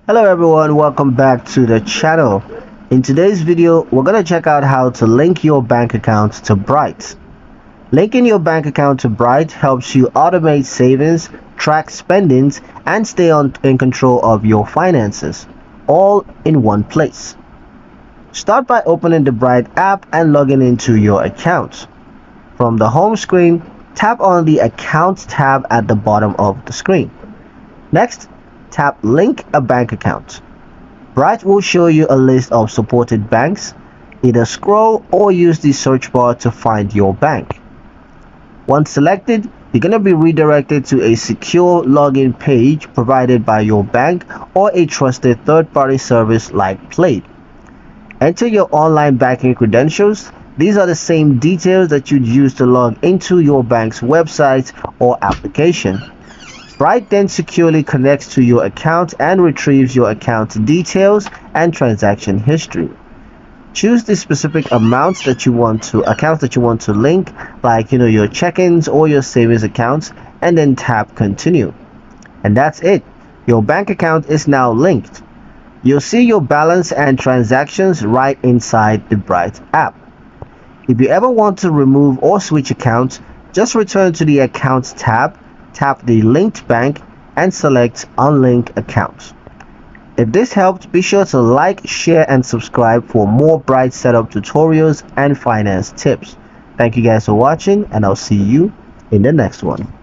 Hello everyone, welcome back to the channel. In today's video, we're going to check out how to link your bank account to Bright. Linking your bank account to Bright helps you automate savings, track spendings, and stay in control of your finances, all in one place. Start by opening the Bright app and logging into your account. From the home screen, tap on the Accounts tab at the bottom of the screen. Next, tap Link a Bank Account. Bright will show you a list of supported banks. Either scroll or use the search bar to find your bank. Once selected, you're going to be redirected to a secure login page provided by your bank or a trusted third-party service like Play. Enter your online banking credentials. These are the same details that you'd use to log into your bank's website or application. Bright then securely connects to your account and retrieves your account details and transaction history. Choose the specific accounts that you want to link, like your check-ins or your savings accounts, and then tap continue. And that's it. Your bank account is now linked. You'll see your balance and transactions right inside the Bright app. If you ever want to remove or switch accounts, just return to the Accounts tab, tap the linked bank, and select Unlink Account. If this helped, be sure to like, share, and subscribe for more Bright setup tutorials and finance tips. Thank you guys for watching, and I'll see you in the next one.